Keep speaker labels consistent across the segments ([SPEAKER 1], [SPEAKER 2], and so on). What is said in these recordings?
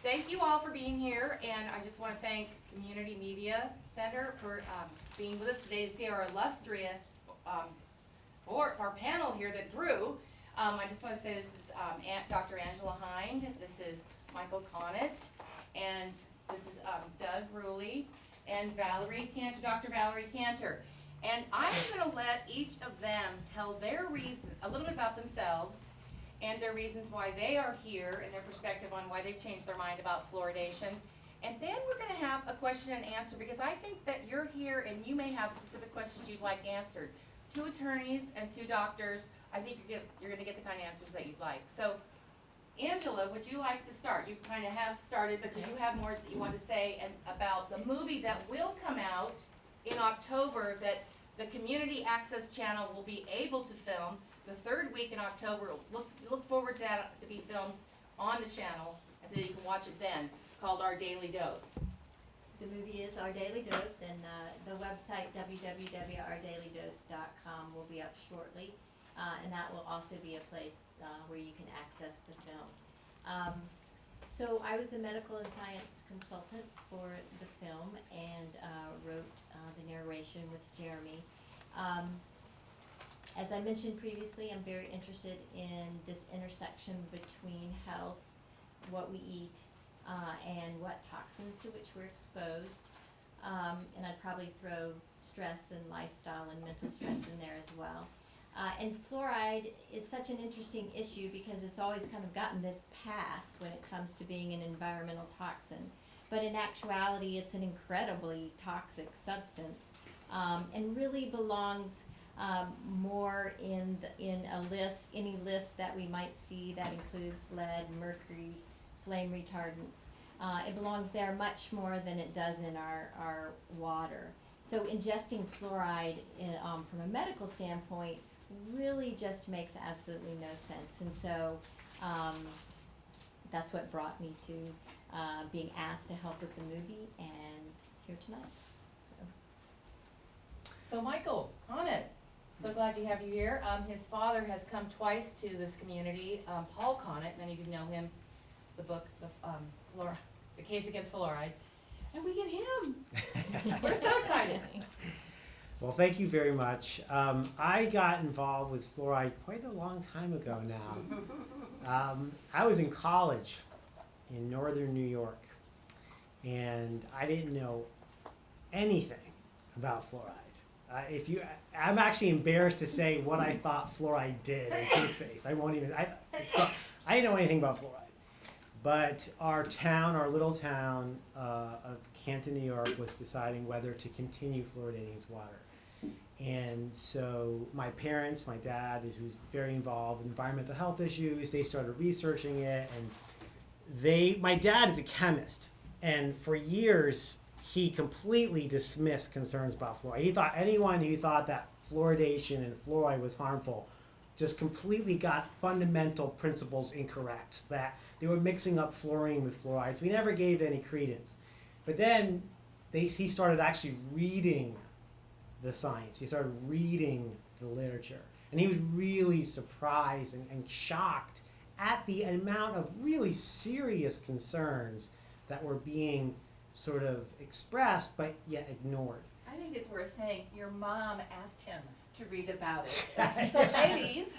[SPEAKER 1] Thank you all for being here, and I just want to thank Community Media Center for being with us today to see our illustrious our panel here that grew. I just want to say this is Dr. Angela Hind, this is Michael Connett, and this is Doug Ruley, and Valerie Cantor, Dr. Valerie Cantor. And I'm going to let each of them tell their reason, a little bit about themselves, and their reasons why they are here and their perspective on why they've changed their mind about fluoridation. And then we're going to have a question and answer, because I think that you're here and you may have specific questions you'd like answered. 2 attorneys and 2 doctors, I think you're going to get the kind of answers that you'd like. So, Angela, would you like to start? You kind of have started, but did you have more that you want to say about the movie that will come out in October that the Community Access Channel will be able to film the 3rd week in October? Look forward to that to be filmed on the channel, and so you can watch it then, called Our Daily Dose.
[SPEAKER 2] The movie is Our Daily Dose, and the website www.ourdailydose.com will be up shortly, and that will also be a place where you can access the film. So I was the medical and science consultant for the film and wrote the narration with Jeremy. As I mentioned previously, I'm very interested in this intersection between health, what we eat, and what toxins to which we're exposed. And I'd probably throw stress and lifestyle and mental stress in there as well. And fluoride is such an interesting issue because it's always kind of gotten this pass when it comes to being an environmental toxin. But in actuality, it's an incredibly toxic substance, and really belongs more in a list, any list that we might see that includes lead, mercury, flame retardants. It belongs there much more than it does in our water. So ingesting fluoride from a medical standpoint really just makes absolutely no sense. And so that's what brought me to being asked to help with the movie and here tonight.
[SPEAKER 1] So Michael Connett, so glad to have you here. His father has come twice to this community, Paul Connett, many of you know him, the book, The Case Against Fluoride, and we get him. We're so excited.
[SPEAKER 3] Well, thank you very much. I got involved with fluoride quite a long time ago now. I was in college in northern New York, and I didn't know anything about fluoride. I'm actually embarrassed to say what I thought fluoride did in toothpaste. I didn't know anything about fluoride. But our little town of Canton, New York, was deciding whether to continue fluoridating its water. And so my parents, my dad, who's very involved in environmental health issues, they started researching it. And my dad is a chemist, and for years he completely dismissed concerns about fluoride. He thought anyone who thought that fluoridation and fluoride was harmful just completely got fundamental principles incorrect, that they were mixing up fluorine with fluoride. So he never gave it any credence. But then he started actually reading the science. He started reading the literature. And he was really surprised and shocked at the amount of really serious concerns that were being sort of expressed but yet ignored.
[SPEAKER 4] I think it's worth saying your mom asked him to read about it. So ladies.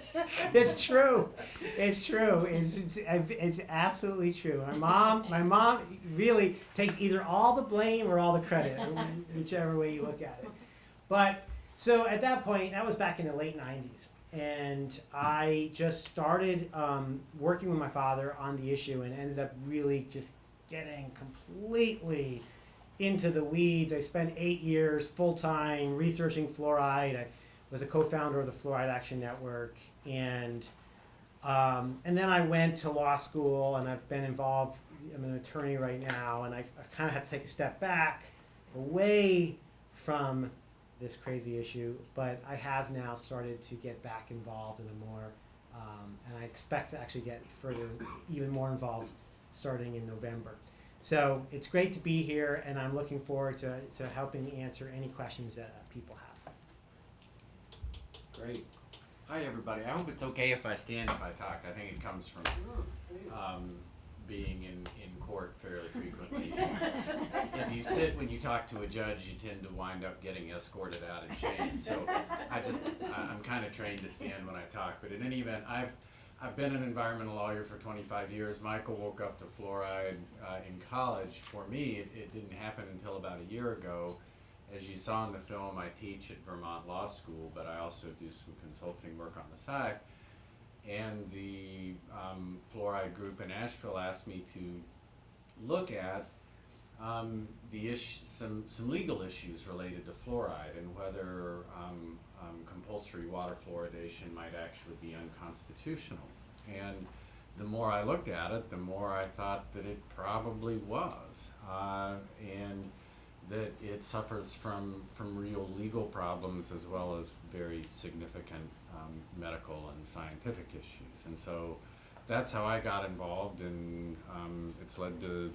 [SPEAKER 3] It's true. It's true. It's absolutely true. My mom really takes either all the blame or all the credit, whichever way you look at it. But so at that point, that was back in the late 90s. And I just started working with my father on the issue and ended up really just getting completely into the weeds. I spent 8 years full-time researching fluoride. I was a co-founder of the Fluoride Action Network, and then I went to law school, and I've been involved. I'm an attorney right now, and I kind of had to take a step back, away from this crazy issue. But I have now started to get back involved in a more, and I expect to actually get even more involved starting in November. So it's great to be here, and I'm looking forward to helping answer any questions that people have.
[SPEAKER 5] Great. Hi, everybody. I hope it's okay if I stand if I talk. I think it comes from being in court fairly frequently. If you sit when you talk to a judge, you tend to wind up getting escorted out in chains. So I'm kind of trained to stand when I talk. But in any event, I've been an environmental lawyer for 25 years. Michael woke up to fluoride in college. For me, it didn't happen until about a year ago. As you saw in the film, I teach at Vermont Law School, but I also do some consulting work on the side. And the fluoride group in Asheville asked me to look at some legal issues related to fluoride and whether compulsory water fluoridation might actually be unconstitutional. And the more I looked at it, the more I thought that it probably was, and that it suffers from real legal problems as well as very significant medical and scientific issues. And so that's how I got involved, and it's led to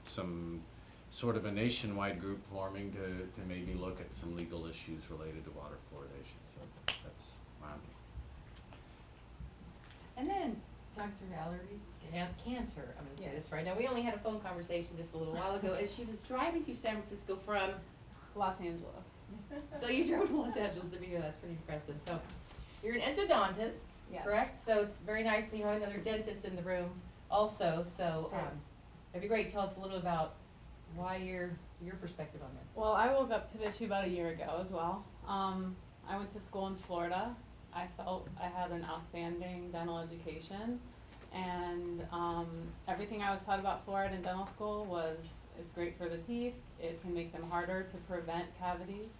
[SPEAKER 5] some sort of a nationwide group forming to maybe look at some legal issues related to water fluoridation. So that's why I'm here.
[SPEAKER 6] And then Dr. Valerie Cantor, I'm gonna say this right now, we only had a phone conversation just a little while ago, as she was driving through San Francisco from,
[SPEAKER 7] Los Angeles.
[SPEAKER 6] so you drove to Los Angeles to be here, that's pretty impressive. So you're an endodontist,
[SPEAKER 7] Yes.
[SPEAKER 6] correct? So it's very nice that you have another dentist in the room also, so
[SPEAKER 7] Right.
[SPEAKER 6] it'd be great to tell us a little about why your perspective on this.
[SPEAKER 7] Well, I woke up to the issue about a year ago as well. I went to school in Florida. I felt I had an outstanding dental education, and everything I was taught about fluoride in dental school was it's great for the teeth. It can make them harder to prevent cavities,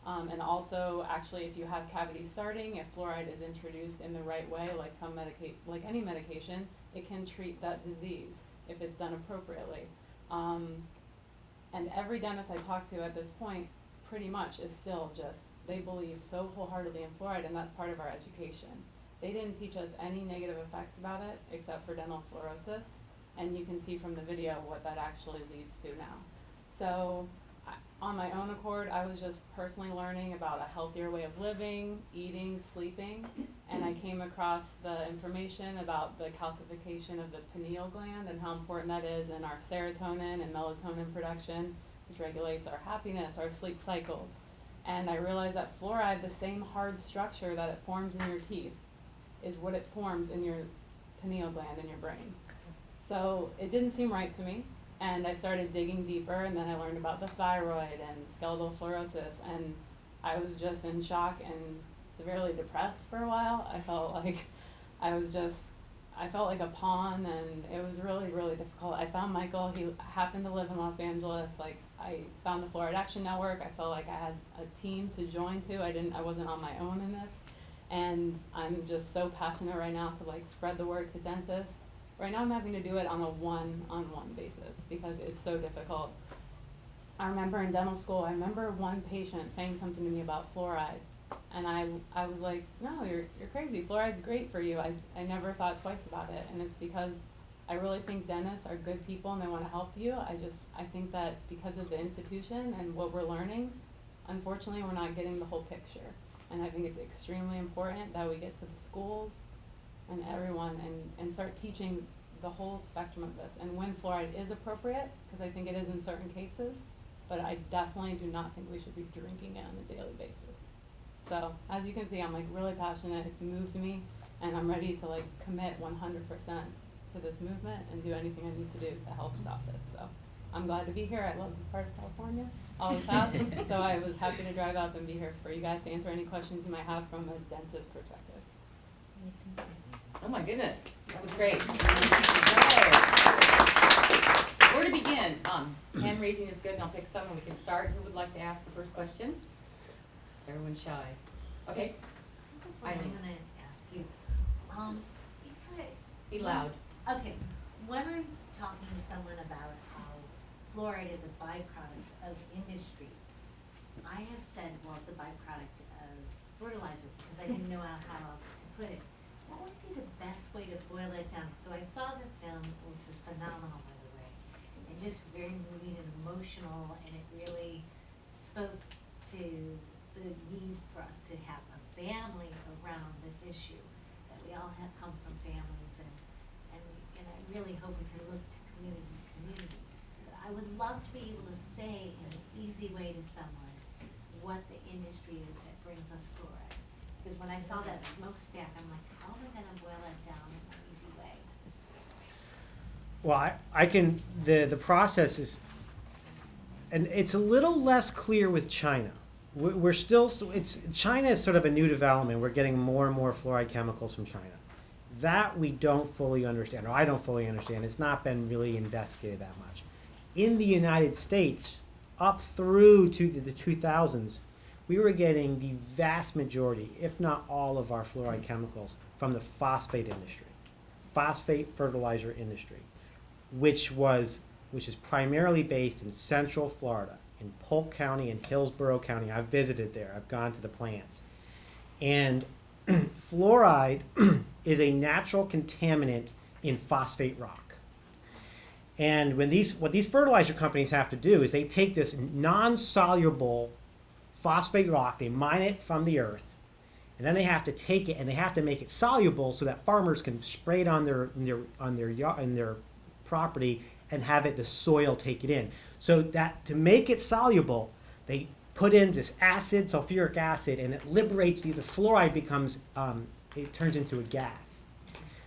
[SPEAKER 7] and also actually if you have cavities starting, if fluoride is introduced in the right way, like any medication, it can treat that disease if it's done appropriately. And every dentist I talk to at this point pretty much is still just, they believe so wholeheartedly in fluoride, and that's part of our education. They didn't teach us any negative effects about it except for dental fluorosis, and you can see from the video what that actually leads to now. So on my own accord, I was just personally learning about a healthier way of living, eating, sleeping, and I came across the information about the calcification of the pineal gland and how important that is in our serotonin and melatonin production, which regulates our happiness, our sleep cycles. And I realized that fluoride, the same hard structure that it forms in your teeth, is what it forms in your pineal gland in your brain. So it didn't seem right to me, and I started digging deeper, and then I learned about the thyroid and skeletal fluorosis, and I was just in shock and severely depressed for a while. I felt like I felt like a pawn, and it was really, really difficult. I found Michael. He happened to live in Los Angeles. I found the Fluoride Action Network. I felt like I had a team to join to. I wasn't on my own in this. And I'm just so passionate right now to spread the word to dentists. Right now I'm having to do it on a one-on-one basis because it's so difficult. I remember in dental school, I remember one patient saying something to me about fluoride. And I was like, no, you're crazy. Fluoride's great for you. I never thought twice about it. And it's because I really think dentists are good people and they want to help you. I think that because of the institution and what we're learning, unfortunately we're not getting the whole picture. And I think it's extremely important that we get to the schools and everyone and start teaching the whole spectrum of this. And when fluoride is appropriate, because I think it is in certain cases, but I definitely do not think we should be drinking it on a daily basis. So as you can see, I'm really passionate. It's moved me, and I'm ready to commit 100% to this movement and do anything I need to do to help stop this. So I'm glad to be here. I love this part of California. Always have. So I was happy to drive up and be here for you guys to answer any questions you might have from a dentist perspective.
[SPEAKER 6] Oh my goodness, that was great. Where to begin? Hand raising is good, and I'll pick someone. We can start. Who would like to ask the first question? Everyone's shy. Okay,
[SPEAKER 8] That's what I'm
[SPEAKER 6] Eileen.
[SPEAKER 8] gonna ask you.
[SPEAKER 6] be loud.
[SPEAKER 8] Okay, when I'm talking to someone about how fluoride is a byproduct of industry, I have said, well, it's a byproduct of fertilizer, because I didn't know how else to put it. What would be the best way to boil it down? So I saw the film, which was phenomenal, by the way, and just very moving and emotional, and it really spoke to the need for us to have a family around this issue, that we all have come from families, and I really hope we can look to community. But I would love to be able to say in an easy way to someone what the industry is that brings us fluoride. Because when I saw that smokestack, I'm like, how am I gonna boil it down in an easy way?
[SPEAKER 3] Well, I can, the process is, and it's a little less clear with China. We're still, China is sort of a new development. We're getting more and more fluoride chemicals from China. That we don't fully understand, or I don't fully understand. It's not been really investigated that much. In the United States, up through to the 2000s, we were getting the vast majority, if not all of our fluoride chemicals from the phosphate industry, phosphate fertilizer industry, which is primarily based in Central Florida, in Polk County and Hillsborough County. I've visited there. I've gone to the plants. And fluoride is a natural contaminant in phosphate rock. And what these fertilizer companies have to do is they take this non-soluble phosphate rock, they mine it from the earth, and then they have to take it and they have to make it soluble so that farmers can spray it on their property and have the soil take it in. So that to make it soluble, they put in this acid, sulfuric acid, and it liberates the fluoride becomes, it turns into a gas.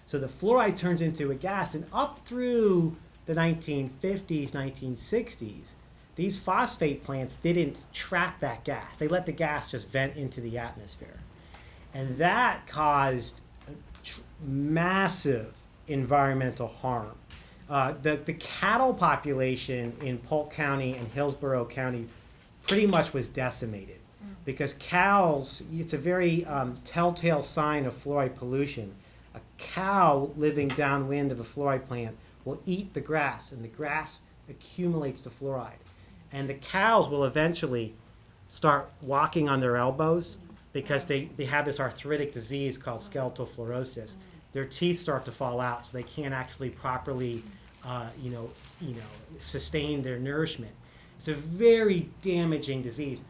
[SPEAKER 3] So the fluoride turns into a gas, and up through the 1950s, 1960s, these phosphate plants didn't trap that gas. They let the gas just vent into the atmosphere. And that caused massive environmental harm. The cattle population in Polk County and Hillsborough County pretty much was decimated because cows, it's a very telltale sign of fluoride pollution. A cow living downwind of a fluoride plant will eat the grass, and the grass accumulates the fluoride. And the cows will eventually start walking on their elbows because they have this arthritic disease called skeletal fluorosis. Their teeth start to fall out, so they can't actually properly sustain their nourishment. It's a very damaging disease.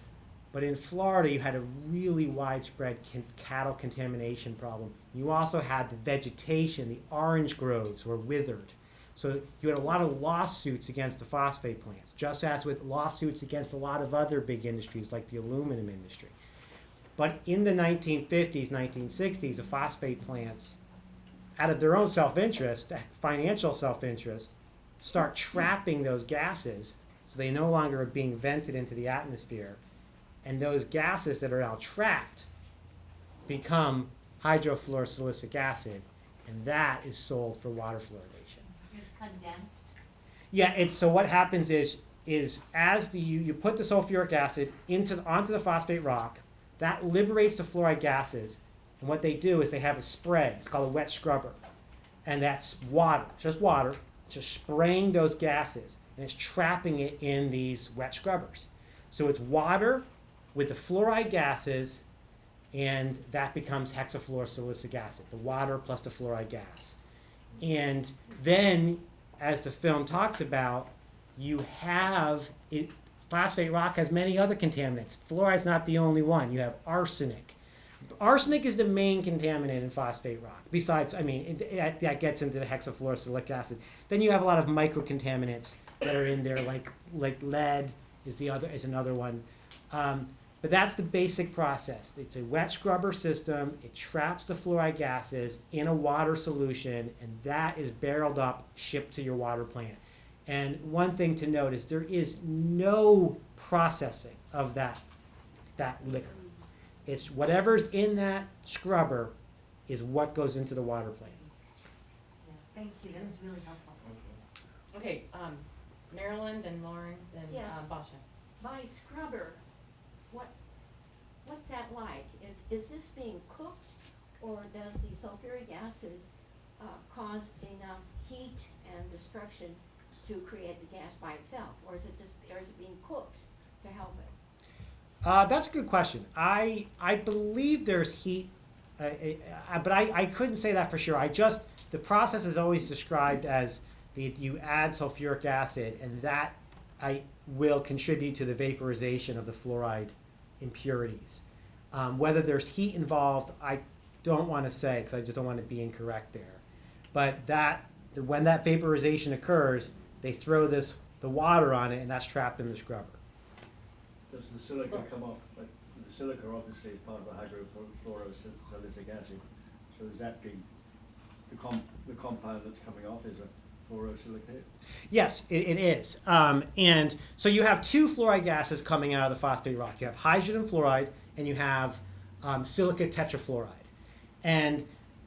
[SPEAKER 3] But in Florida, you had a really widespread cattle contamination problem. You also had the vegetation, the orange groves were withered. So you had a lot of lawsuits against the phosphate plants, just as with lawsuits against a lot of other big industries like the aluminum industry. But in the 1950s, 1960s, the phosphate plants, out of their own self-interest, financial self-interest, start trapping those gases so they no longer are being vented into the atmosphere. And those gases that are now trapped become hydrofluorosilicic acid, and that is sold for water fluoridation.
[SPEAKER 8] It's condensed.
[SPEAKER 3] Yeah, so what happens is as you put the sulfuric acid onto the phosphate rock, that liberates the fluoride gases, and what they do is they have a spray. It's called a wet scrubber, and that's water, just spraying those gases, and it's trapping it in these wet scrubbers. So it's water with the fluoride gases, and that becomes hexafluorosilicic acid, the water plus the fluoride gas. And then, as the film talks about, you have phosphate rock has many other contaminants. Fluoride's not the only one. You have arsenic. Arsenic is the main contaminant in phosphate rock. Besides, that gets into the hexafluorosilicic acid. Then you have a lot of microcontaminants that are in there, like lead is another one. But that's the basic process. It's a wet scrubber system. It traps the fluoride gases in a water solution, and that is barreled up, shipped to your water plant. And one thing to note is there is no processing of that liquor. It's whatever's in that scrubber is what goes into the water plant.
[SPEAKER 8] Yeah, thank you, that was really helpful.
[SPEAKER 6] Okay, Marilyn, then Lauren, then
[SPEAKER 9] Yes.
[SPEAKER 6] Basha.
[SPEAKER 9] My scrubber, what's that like? Is this being cooked, or does the sulfuric acid cause enough heat and destruction to create the gas by itself, or is it being cooked to help it?
[SPEAKER 3] That's a good question. I believe there's heat, but I couldn't say that for sure. The process is always described as you add sulfuric acid, and that will contribute to the vaporization of the fluoride impurities. Whether there's heat involved, I don't want to say because I just don't want to be incorrect there. But when that vaporization occurs, they throw the water on it, and that's trapped in the scrubber.
[SPEAKER 10] Does the silica come off, like, the silica obviously is part of the hydrofluorosilic acid, so is that the compound that's coming off is a fluorosilicate?
[SPEAKER 3] Yes, it is. And so you have two fluoride gases coming out of the phosphate rock. You have hydrogen fluoride, and you have silica tetrafluoride. And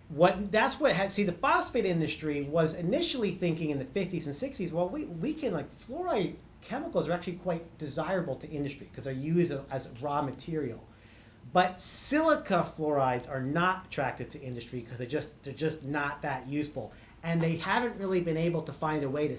[SPEAKER 3] the phosphate industry was initially thinking in the 50s and 60s, well, we can, like, fluoride chemicals are actually quite desirable to industry because they're used as raw material. But silica fluorides are not attractive to industry because they're just not that useful. And they haven't really been able to find a way to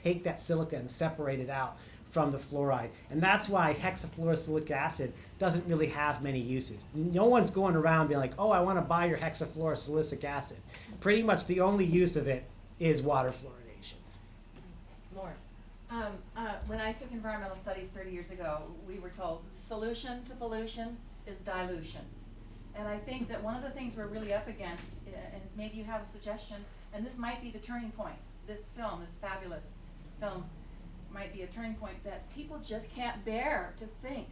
[SPEAKER 3] take that silica and separate it out from the fluoride. And that's why hexafluorosilicic acid doesn't really have many uses. No one's going around being like, oh, I want to buy your hexafluorosilicic acid. Pretty much the only use of it is water fluoridation.
[SPEAKER 6] Lauren?
[SPEAKER 4] When I took environmental studies 30 years ago, we were told the solution to pollution is dilution. And I think that one of the things we're really up against, and maybe you have a suggestion, and this might be the turning point, this fabulous film, might be a turning point, that people just can't bear to think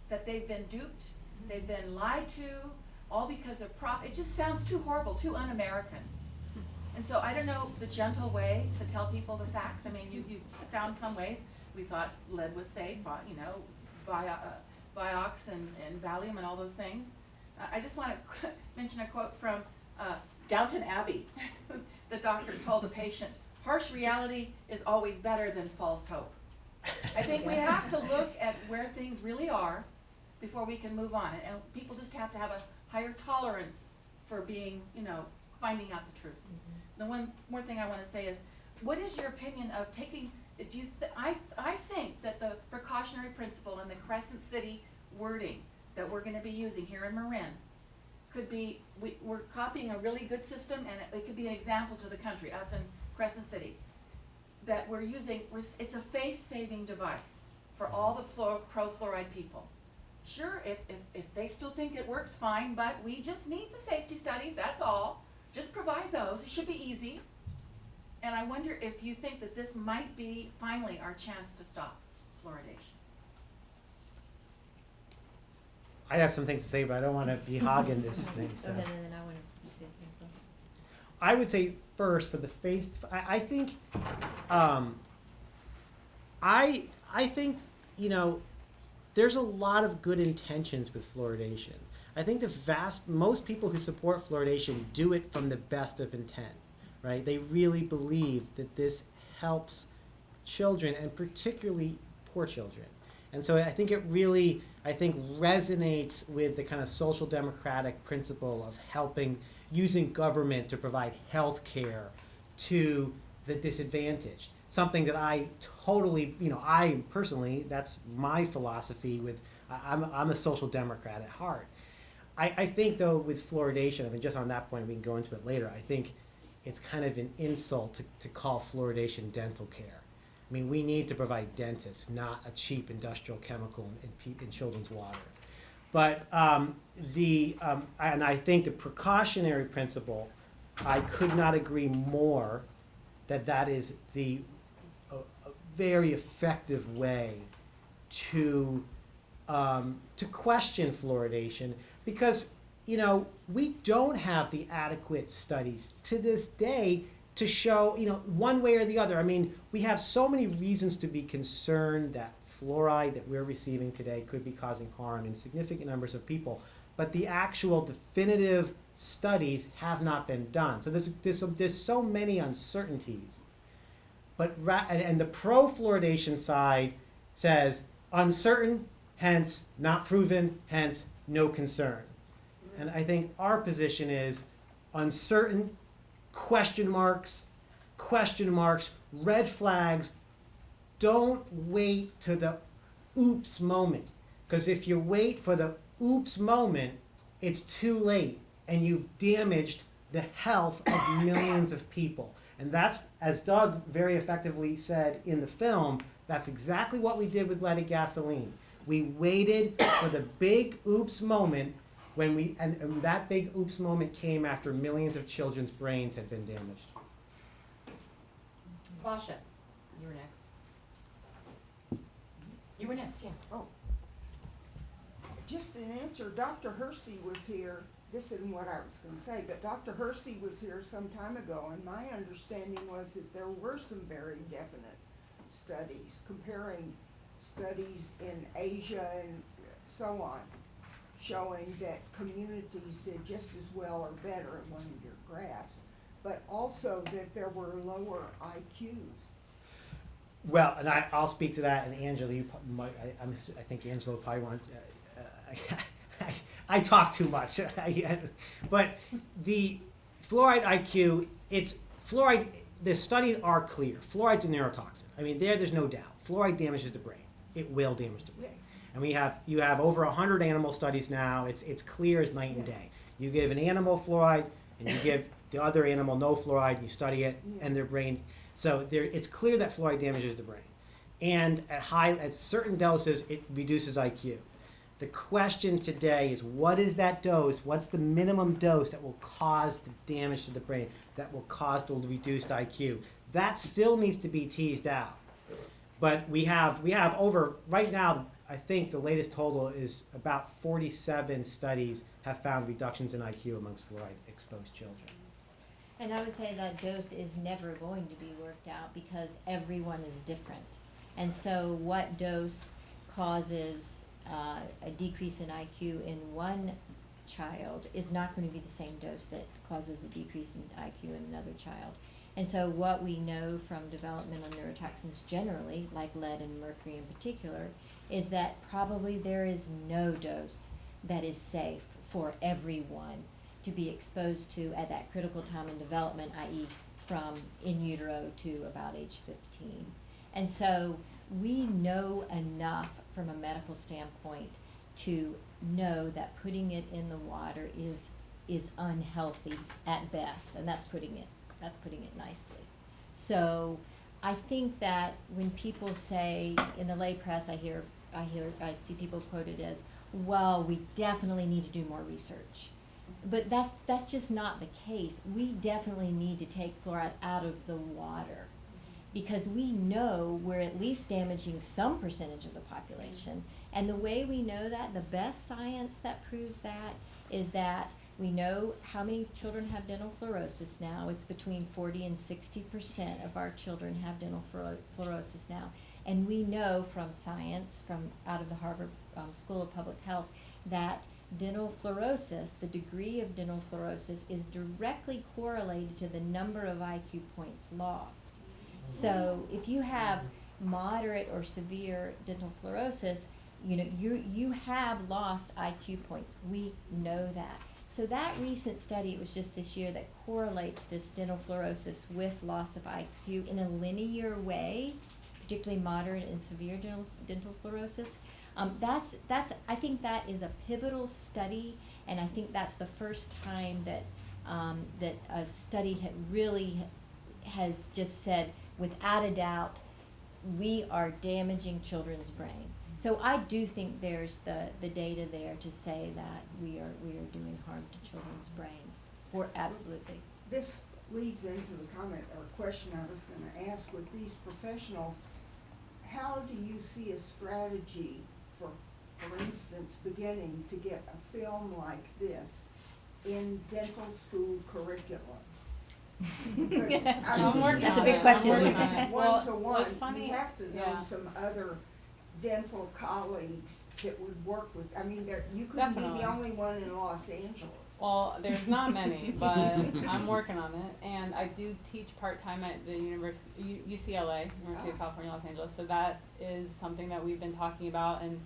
[SPEAKER 4] that they've been duped, they've been lied to, all because of profit. It just sounds too horrible, too un-American. And so I don't know the gentle way to tell people the facts. I mean, you found some ways. We thought lead was safe, Vioxx and Valium and all those things. I just want to mention a quote from Downton Abbey. The doctor told the patient, harsh reality is always better than false hope. I think we have to look at where things really are before we can move on. And people just have to have a higher tolerance for being, finding out the truth. The one more thing I want to say is, what is your opinion of taking, I think that the precautionary principle and the Crescent City wording that we're going to be using here in Marin could be, we're copying a really good system, and it could be an example to the country, us in Crescent City, that we're using, it's a face-saving device for all the pro-fluoride people. Sure, if they still think it works, fine, but we just need the safety studies, that's all. Just provide those, it should be easy. And I wonder if you think that this might be finally our chance to stop fluoridation.
[SPEAKER 3] I have some things to say, but I don't want to be hogging this thing.
[SPEAKER 2] Go
[SPEAKER 3] So.
[SPEAKER 2] ahead, and then I want to say something.
[SPEAKER 3] I would say first for the face. I think, I think there's a lot of good intentions with fluoridation. I think most people who support fluoridation do it from the best of intent, right? They really believe that this helps children, and particularly poor children. And so I think it really, resonates with the kind of social democratic principle of using government to provide health care to the disadvantaged. Something that I totally, I personally, that's my philosophy I'm a social democrat at heart. I think though with fluoridation, just on that point, we can go into it later, I think it's kind of an insult to call fluoridation dental care. I mean, we need to provide dentists, not a cheap industrial chemical in children's water. But and I think the precautionary principle, I could not agree more that is a very effective way to question fluoridation, because we don't have the adequate studies to this day to show, one way or the other. I mean, we have so many reasons to be concerned that fluoride that we're receiving today could be causing harm in significant numbers of people, but the actual definitive studies have not been done. So there's so many uncertainties. But and the pro-fluoridation side says uncertain, hence not proven, hence no concern. And I think our position is uncertain, question marks, red flags. Don't wait to the oops moment. Because if you wait for the oops moment, it's too late, and you've damaged the health of millions of people. And that's, as Doug very effectively said in the film, that's exactly what we did with leaded gasoline. We waited for the big oops moment and that big oops moment came after millions of children's brains had been damaged.
[SPEAKER 6] Basha, you were next. You were next, yeah.
[SPEAKER 11] Oh. Just an answer, Dr. Hersey was here, this isn't what I was gonna say, but Dr. Hersey was here some time ago, and my understanding was that there were some very definite studies, comparing studies in Asia and so on, showing that communities did just as well or better in one of your graphs, but also that there were lower IQs.
[SPEAKER 3] Well, and I'll speak to that, and Angela, you might, I think Angela probably want, I talk too much, but the fluoride IQ, it's, fluoride, the studies are clear. Fluoride's a neurotoxin. I mean, there's no doubt. Fluoride damages the brain. It will damage the brain. And you have over 100 animal studies now. It's clear as night and day. You give an animal fluoride, and you give the other animal no fluoride, and you study it, and their brains. So it's clear that fluoride damages the brain. And at certain doses, it reduces IQ. The question today is, what is that dose? What's the minimum dose that will cause the damage to the brain, that will cause the reduced IQ? That still needs to be teased out. But we have over, right now, I think the latest total is about 47 studies have found reductions in IQ amongst fluoride-exposed children.
[SPEAKER 2] And I would say that dose is never going to be worked out because everyone is different. And so what dose causes a decrease in IQ in one child is not going to be the same dose that causes a decrease in IQ in another child. And so what we know from developmental neurotoxins generally, like lead and mercury in particular, is that probably there is no dose that is safe for everyone to be exposed to at that critical time in development, i.e. from in utero to about age 15. And so we know enough from a medical standpoint to know that putting it in the water is unhealthy at best, and that's putting it nicely. So I think that when people say in the lay press, I see people quoted as, well, we definitely need to do more research. But that's just not the case. We definitely need to take fluoride out of the water because we know we're at least damaging some percentage of the population. And the way we know that, the best science that proves that, is that we know how many children have dental fluorosis now. It's between 40 and 60% of our children have dental fluorosis now. And we know from science, from out of the Harvard School of Public Health, that dental fluorosis, the degree of dental fluorosis, is directly correlated to the number of IQ points lost. So if you have moderate or severe dental fluorosis, you have lost IQ points. We know that. So that recent study, it was just this year, that correlates this dental fluorosis with loss of IQ in a linear way, particularly moderate and severe dental fluorosis. I think that is a pivotal study, and I think that's the first time that that a study has just said, without a doubt, we are damaging children's brain. So I do think there's the data there to say that we are doing harm to children's brains. Absolutely.
[SPEAKER 11] This leads into the comment or question I was gonna ask with these professionals. How do you see a strategy for instance, beginning to get a film like this in dental school curriculum?
[SPEAKER 7] I'm working
[SPEAKER 2] That's a
[SPEAKER 7] on
[SPEAKER 2] big
[SPEAKER 7] it.
[SPEAKER 2] question.
[SPEAKER 7] I'm working on it. Well,
[SPEAKER 11] One-to-one,
[SPEAKER 7] what's funny-
[SPEAKER 11] you have to know
[SPEAKER 7] yeah.
[SPEAKER 11] some other dental colleagues that would work with, I mean, you couldn't be
[SPEAKER 7] Definitely.
[SPEAKER 11] the only one in Los Angeles.
[SPEAKER 7] Well, there's not many, but I'm working on it, and I do teach part-time at the UCLA, University of California, Los Angeles, so that is something that we've been talking about and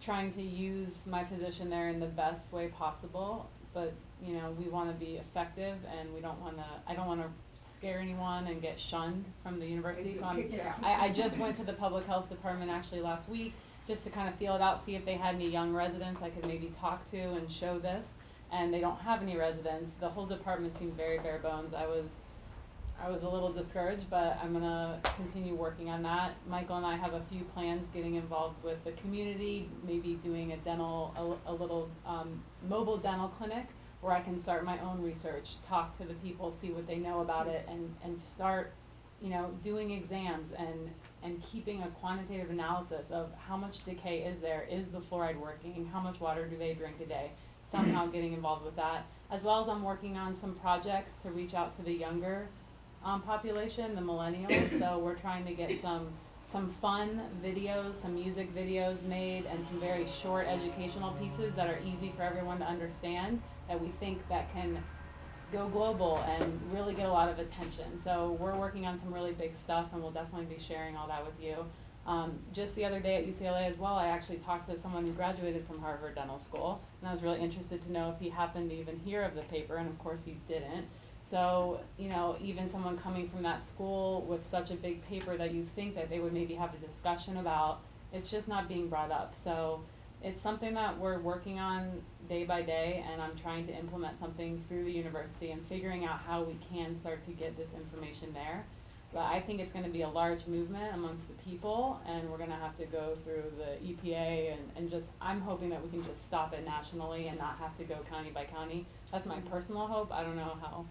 [SPEAKER 7] trying to use my position there in the best way possible, but, we wanna be effective, and I don't wanna scare anyone and get shunned from the university, so I just went to the public health department actually last week, just to kind of feel it out, see if they had any young residents I could maybe talk to and show this. And they don't have any residents. The whole department seemed very bare bones. I was a little discouraged, but I'm gonna continue working on that. Michael and I have a few plans getting involved with the community, maybe doing a little mobile dental clinic where I can start my own research, talk to the people, see what they know about it, and start doing exams and keeping a quantitative analysis of how much decay is there, is the fluoride working, how much water do they drink a day, somehow getting involved with that, as well as I'm working on some projects to reach out to the younger population, the millennials. So we're trying to get some fun videos, some music videos made, and some very short educational pieces that are easy for everyone to understand, that we think that can go global and really get a lot of attention. So we're working on some really big stuff, and we'll definitely be sharing all that with you. Just the other day at UCLA as well, I actually talked to someone who graduated from Harvard Dental School, and I was really interested to know if he happened to even hear of the paper, and of course he didn't. So, even someone coming from that school with such a big paper that you think that they would maybe have a discussion about, it's just not being brought up. So it's something that we're working on day by day, and I'm trying to implement something through the university and figuring out how we can start to get this information there. But I think it's going to be a large movement amongst the people, and we're going to have to go through the EPA and just, I'm hoping that we can just stop it nationally and not have to go county by county. That's my personal hope. I don't know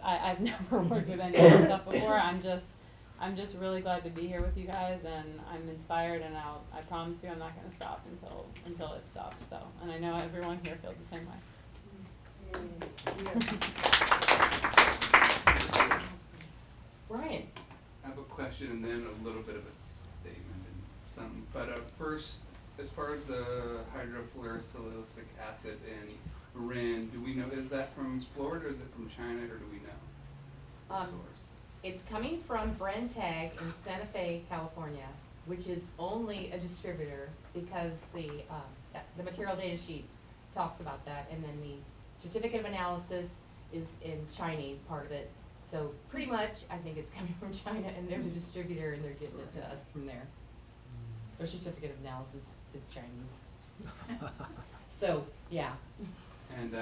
[SPEAKER 7] I've never worked with any of this stuff before. I'm just really glad to be here with you guys, and I'm inspired, and I promise you I'm not going to stop until it stops. So, and I know everyone here feels the same way.
[SPEAKER 1] Brian?
[SPEAKER 12] I have a question and then a little bit of a statement and something. But first, as far as the hydrofluorosilicic acid in Marin, do we know, is that from Florida or is it from China, or do we know the source?
[SPEAKER 1] It's coming from Brentag in Santa Fe, California, which is only a distributor because the material data sheets talks about that, and then the certificate of analysis is in Chinese part of it. So pretty much, I think it's coming from China, and they're the distributor, and they're getting it to us from there. Their certificate of analysis is Chinese. So, yeah.
[SPEAKER 12] And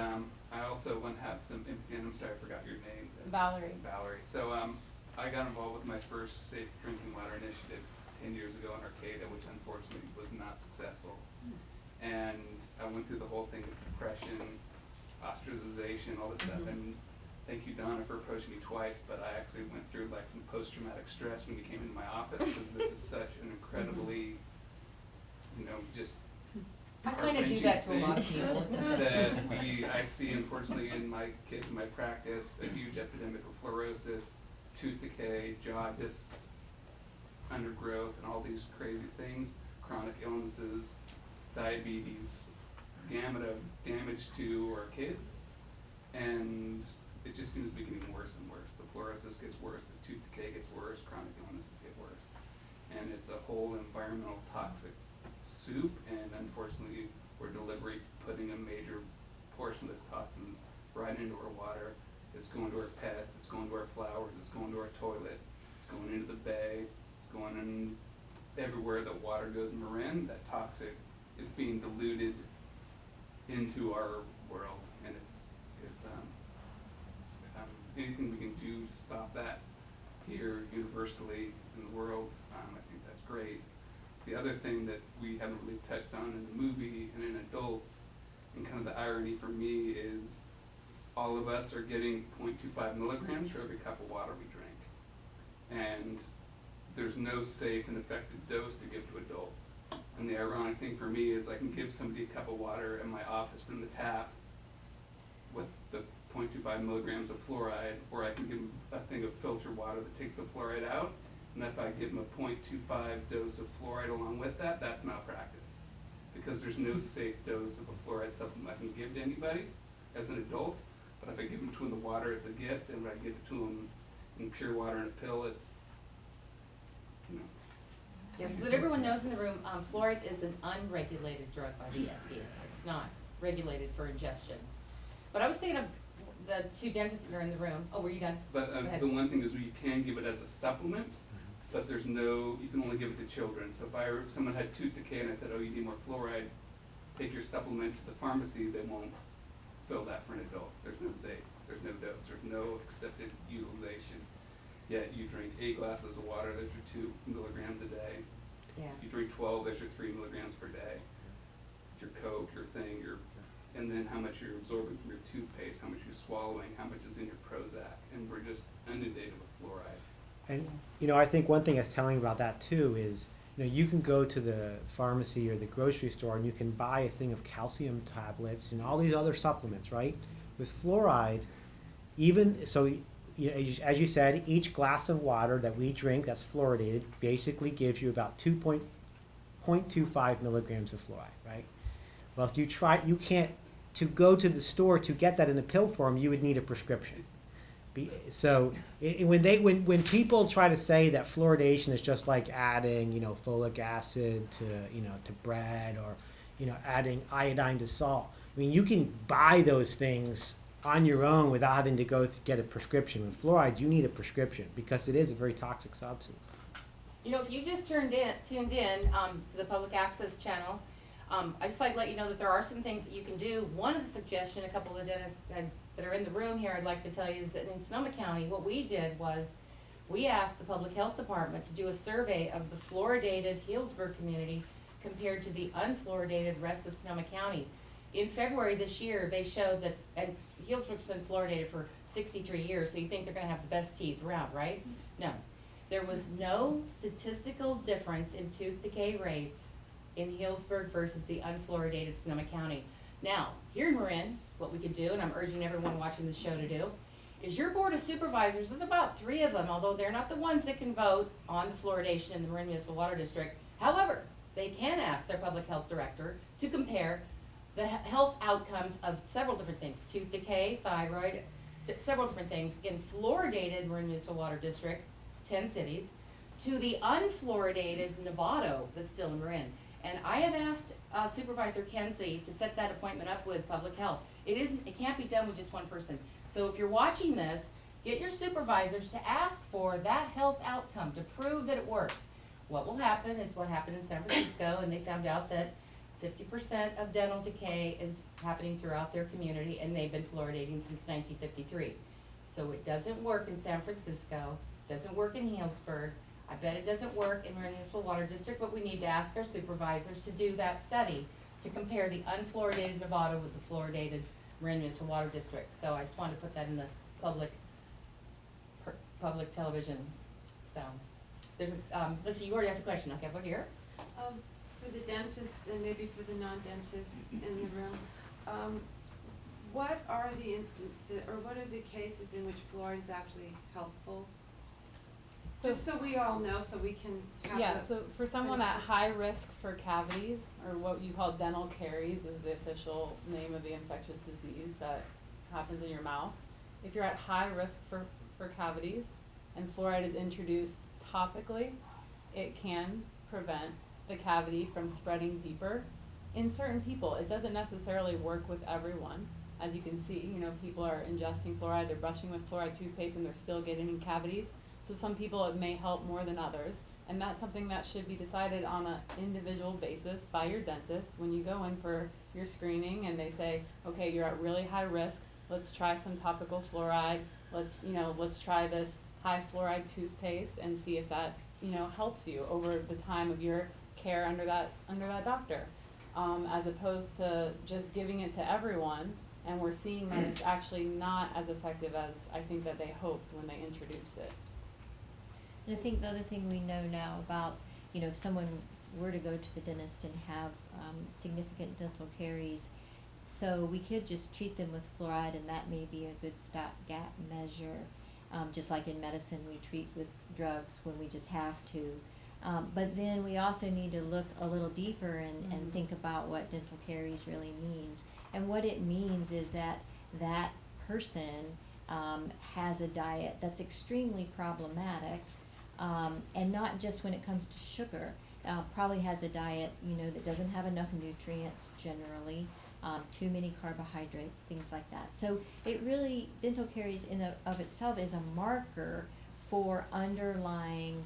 [SPEAKER 12] I also want to have some empathy, and I'm sorry, I forgot your name.
[SPEAKER 7] Valerie.
[SPEAKER 12] Valerie. So I got involved with my first Safe Drinking Water initiative 10 years ago in Arcata, which unfortunately was not successful. And I went through the whole thing of depression, ostracization, all this stuff. And thank you, Donna, for approaching me twice, but I actually went through like some post-traumatic stress when you came into my office, because this is such an incredibly, just
[SPEAKER 1] I kind of do that to a lot of people.
[SPEAKER 12] that I see, unfortunately, in my kids in my practice, a huge epidemic of fluorosis, tooth decay, jaundice, undergrowth, and all these crazy things, chronic illnesses, diabetes, gamut of damage to our kids, and it just seems to be getting worse and worse. The fluorosis gets worse, the tooth decay gets worse, chronic illnesses get worse, and it's a whole environmental toxic soup, and unfortunately we're deliberately putting a major portion of those toxins right into our water. It's going to our pets, it's going to our flowers, it's going to our toilet, it's going into the bay, it's going in everywhere that water goes in Marin. That toxic is being diluted into our world, and it's anything we can do to stop that here universally in the world, I think that's great. The other thing that we haven't really touched on in the movie and in adults, and kind of the irony for me, is all of us are getting 0.25 milligrams for every cup of water we drink. And there's no safe and effective dose to give to adults. And the ironic thing for me is I can give somebody a cup of water in my office from the tap with the 0.25 milligrams of fluoride, or I can give them a thing of filtered water that takes the fluoride out. And if I give them a 0.25 dose of fluoride along with that, that's malpractice. Because there's no safe dose of a fluoride supplement I can give to anybody as an adult. But if I give them to them the water, it's a gift, and if I give it to them in pure water in a pill, it's,
[SPEAKER 1] Yes, so that everyone knows in the room, fluoride is an unregulated drug by the FDA. It's not regulated for ingestion. But I was thinking of the two dentists that are in the room. Oh, were you done?
[SPEAKER 12] But
[SPEAKER 1] Go ahead.
[SPEAKER 12] the one thing is you can give it as a supplement, but there's no, you can only give it to children. So if someone had tooth decay and I said, oh, you need more fluoride, take your supplement to the pharmacy, they won't fill that for an adult. There's no safe, there's no dose, there's no accepted utilizations. Yet you drink 8 glasses of water, there's your 2 milligrams a day.
[SPEAKER 1] Yeah.
[SPEAKER 12] You drink 12, there's your 3 milligrams per day. Your Coke, your thing, and then how much you're absorbing from your toothpaste, how much you're swallowing, how much is in your Prozac, and we're just inundated with fluoride.
[SPEAKER 3] And, you know, I think one thing that's telling about that too is, you know, you can go to the pharmacy or the grocery store and you can buy a thing of calcium tablets and all these other supplements, right? With fluoride, even, so, you know, as you said, each glass of water that we drink that's fluoridated basically gives you about 2.25 milligrams of fluoride, right? Well, if you try, you can't, to go to the store to get that in a pill form, you would need a prescription. When people try to say that fluoridation is just like adding, you know, folic acid to, you know, to bread, or, you know, adding iodine to salt. I mean, you can buy those things on your own without having to go to get a prescription. With fluoride, you need a prescription because it is a very toxic substance.
[SPEAKER 1] You know, if you just tuned in to the public access channel, I just like to let you know that there are some things that you can do. One of the suggestions, a couple of the dentists that are in the room here, I'd like to tell you is that in Sonoma County, what we did was we asked the public health department to do a survey of the fluoridated Healdsburg community compared to the unfluoridated rest of Sonoma County. In February this year, they showed that, and Healdsburg's been fluoridated for 63 years, so you think they're gonna have the best teeth around, right? No. There was no statistical difference in tooth decay rates in Healdsburg versus the unfluoridated Sonoma County. Now, here in Marin, what we could do, and I'm urging everyone watching the show to do, is your board of supervisors, there's about 3 of them, although they're not the ones that can vote on the fluoridation in the Marin Municipal Water District. However, they can ask their public health director to compare the health outcomes of several different things, tooth decay, thyroid, several different things in fluoridated Marin Municipal Water District, 10 cities, to the unfluoridated Novato that's still in Marin. And I have asked Supervisor Kenzie to set that appointment up with public health. It can't be done with just one person. So if you're watching this, get your supervisors to ask for that health outcome to prove that it works. What will happen is what happened in San Francisco, and they found out that 50% of dental decay is happening throughout their community, and they've been fluoridating since 1953. So it doesn't work in San Francisco, doesn't work in Healdsburg. I bet it doesn't work in Marin Municipal Water District, but we need to ask our supervisors to do that study to compare the unfluoridated Nevada with the fluoridated Marin Municipal Water District. So I just wanted to put that in the public television. So there's a, let's see, you already asked a question. Okay, over here.
[SPEAKER 13] For the dentists and maybe for the non-dentists in the room, what are the instances, or what are the cases in which fluoride is actually helpful? Just so we all know, so we can have
[SPEAKER 7] Yeah, so for someone at high risk for cavities, or what you call dental caries is the official name of the infectious disease that happens in your mouth. If you're at high risk for cavities and fluoride is introduced topically, it can prevent the cavity from spreading deeper. In certain people, it doesn't necessarily work with everyone. As you can see, you know, people are ingesting fluoride, they're brushing with fluoride toothpaste and they're still getting cavities. So some people it may help more than others, and that's something that should be decided on an individual basis by your dentist when you go in for your screening and they say, okay, you're at really high risk, let's try some topical fluoride, let's try this high fluoride toothpaste and see if that, helps you over the time of your care under that doctor, as opposed to just giving it to everyone, and we're seeing that it's actually not as effective as I think that they hoped when they introduced it.
[SPEAKER 2] And I think the other thing we know now about, if someone were to go to the dentist and have significant dental caries, so we could just treat them with fluoride, and that may be a good stopgap measure. Just like in medicine, we treat with drugs when we just have to. But then we also need to look a little deeper and think about what dental caries really means. And what it means is that that person has a diet that's extremely problematic, and not just when it comes to sugar. Probably has a diet, that doesn't have enough nutrients generally, too many carbohydrates, things like that. So it really, dental caries in of itself is a marker for underlying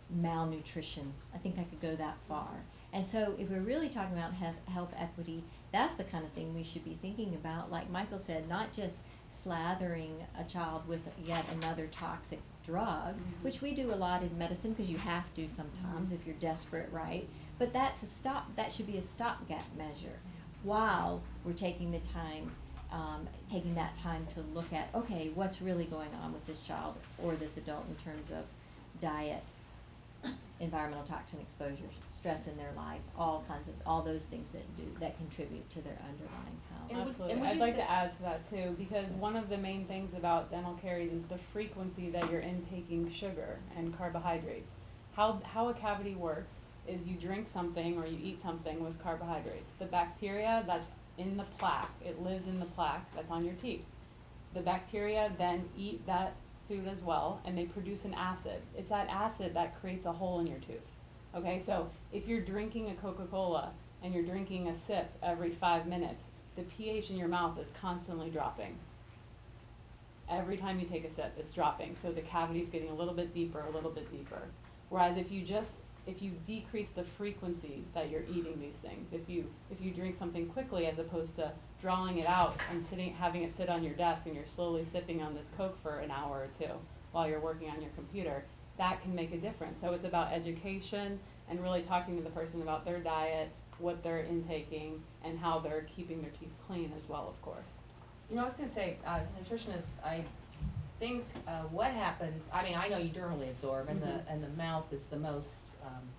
[SPEAKER 2] malnutrition. I think I could go that far. And so if we're really talking about health equity, that's the kind of thing we should be thinking about. Like Michael said, not just slathering a child with yet another toxic drug, which we do a lot in medicine because you have to sometimes if you're desperate, right? But that should be a stopgap measure while we're taking the time taking that time to look at, okay, what's really going on with this child or this adult in terms of diet, environmental toxin exposures, stress in their life, all those things that contribute to their underlying health.
[SPEAKER 1] And would-
[SPEAKER 7] Absolutely.
[SPEAKER 1] and would
[SPEAKER 7] I'd
[SPEAKER 1] you
[SPEAKER 7] like
[SPEAKER 1] say-
[SPEAKER 7] to add to that too, because one of the main things about dental caries is the frequency that you're intaking sugar and carbohydrates. How a cavity works is you drink something or you eat something with carbohydrates. The bacteria that's in the plaque, it lives in the plaque that's on your teeth. The bacteria then eat that food as well, and they produce an acid. It's that acid that creates a hole in your tooth. Okay, so if you're drinking a Coca-Cola and you're drinking a sip every 5 minutes, the pH in your mouth is constantly dropping. Every time you take a sip, it's dropping, so the cavity's getting a little bit deeper, a little bit deeper. Whereas if you decrease the frequency that you're eating these things, if you drink something quickly as opposed to drawing it out and having it sit on your desk and you're slowly sipping on this Coke for an hour or two while you're working on your computer, that can make a difference. So it's about education and really talking to the person about their diet, what they're intaking, and how they're keeping their teeth clean as well, of course.
[SPEAKER 1] You know, I was gonna say, as a nutritionist, I think, what happens, I mean, I know you dermally absorb, and the mouth is the most,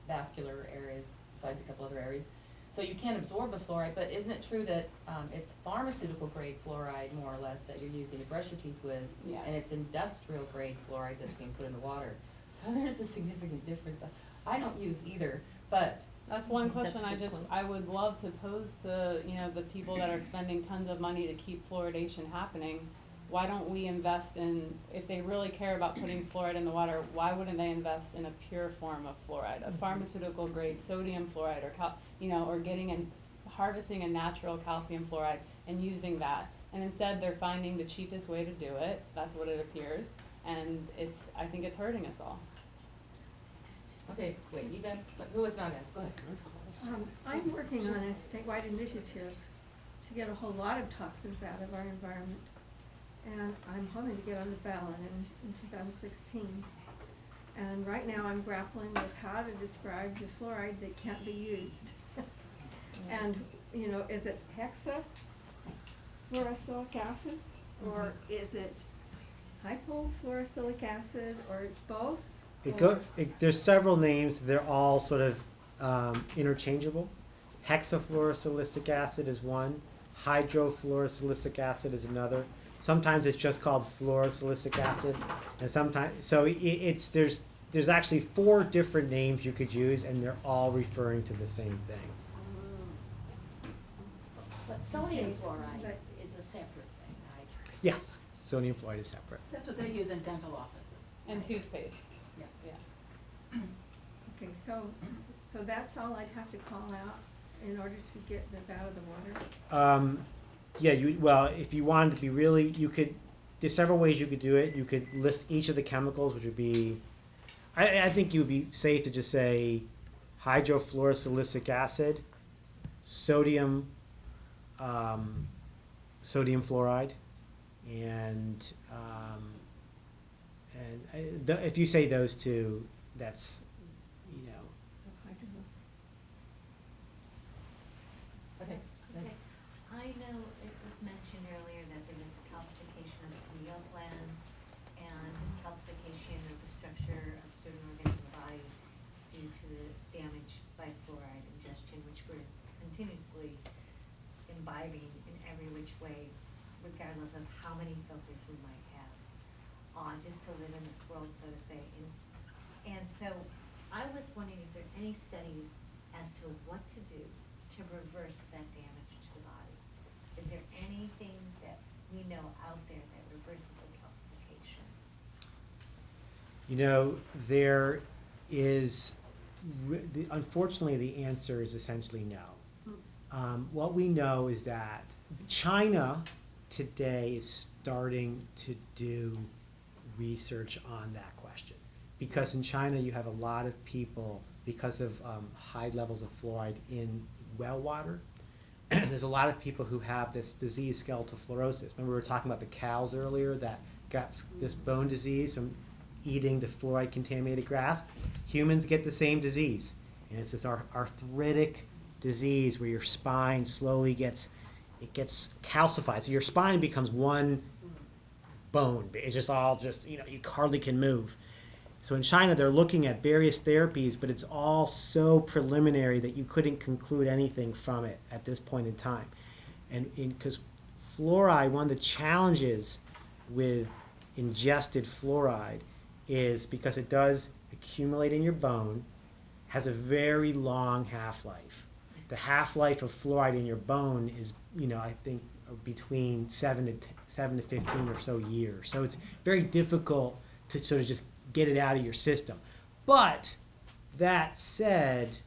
[SPEAKER 1] vascular areas, besides a couple other areas. So you can absorb the fluoride, but isn't it true that, it's pharmaceutical grade fluoride, more or less, that you're using to brush your teeth with?
[SPEAKER 7] Yes.
[SPEAKER 1] And it's industrial grade fluoride that's being put in the water. So there's a significant difference. I don't use either, but
[SPEAKER 7] That's one
[SPEAKER 2] That's
[SPEAKER 7] question
[SPEAKER 2] a good point.
[SPEAKER 7] I would love to pose to, the people that are spending tons of money to keep fluoridation happening. Why don't we invest in, if they really care about putting fluoride in the water, why wouldn't they invest in a pure form of fluoride, a pharmaceutical grade sodium fluoride, or getting harvesting a natural calcium fluoride and using that? And instead, they're finding the cheapest way to do it. That's what it appears, and I think it's hurting us all.
[SPEAKER 1] okay, wait, you guys, who was not asked? Go ahead.
[SPEAKER 14] I'm working on a statewide initiative to get a whole lot of toxins out of our environment. And I'm hoping to get on the ballot in 2016. And right now I'm grappling with how to describe the fluoride that can't be used. And, is it hexafluorosilicic acid? Or is it hypofluorosilicic acid, or it's both?
[SPEAKER 3] There's several names. They're all sort of interchangeable. Hexafluorosilicic acid is one. Hydrofluorosilicic acid is another. Sometimes it's just called fluorosilicic acid, and sometimes there's actually 4 different names you could use, and they're all referring to the same thing.
[SPEAKER 9] But sodium fluoride is a separate thing, right?
[SPEAKER 3] Yes, sodium fluoride is separate.
[SPEAKER 4] That's what they use in dental offices.
[SPEAKER 7] And toothpaste.
[SPEAKER 4] Yeah.
[SPEAKER 14] Okay, so that's all I'd have to call out in order to get this out of the water?
[SPEAKER 3] If you wanted to be really, there's several ways you could do it. You could list each of the chemicals, which would be, I think you would be safe to just say hydrofluorosilicic acid, sodium fluoride, and if you say those two, that's,
[SPEAKER 1] Okay.
[SPEAKER 8] Okay, I know it was mentioned earlier that there was calcification of pineal gland and discalcification of the structure of certain organs in the body due to the damage by fluoride ingestion, which we're continuously imbibing in every which way, regardless of how many filters we might have, just to live in this world, so to say. And so I was wondering if there are any studies as to what to do to reverse that damage to the body. Is there anything that we know out there that reverses the calcification?
[SPEAKER 3] There is, unfortunately, the answer is essentially no. What we know is that China today is starting to do research on that question. Because in China you have a lot of people, because of high levels of fluoride in well water, there's a lot of people who have this disease, skeletal fluorosis. Remember we were talking about the cows earlier that got this bone disease from eating the fluoride contaminated grass? Humans get the same disease. And it's this arthritic disease where your spine slowly gets it gets calcified. So your spine becomes one bone. It's just all you hardly can move. So in China, they're looking at various therapies, but it's all so preliminary that you couldn't conclude anything from it at this point in time. And because fluoride, one of the challenges with ingested fluoride is because it does accumulate in your bone, has a very long half-life. The half-life of fluoride in your bone is, I think between 7 to 15 or so years. So it's very difficult to sort of just get it out of your system. But that said,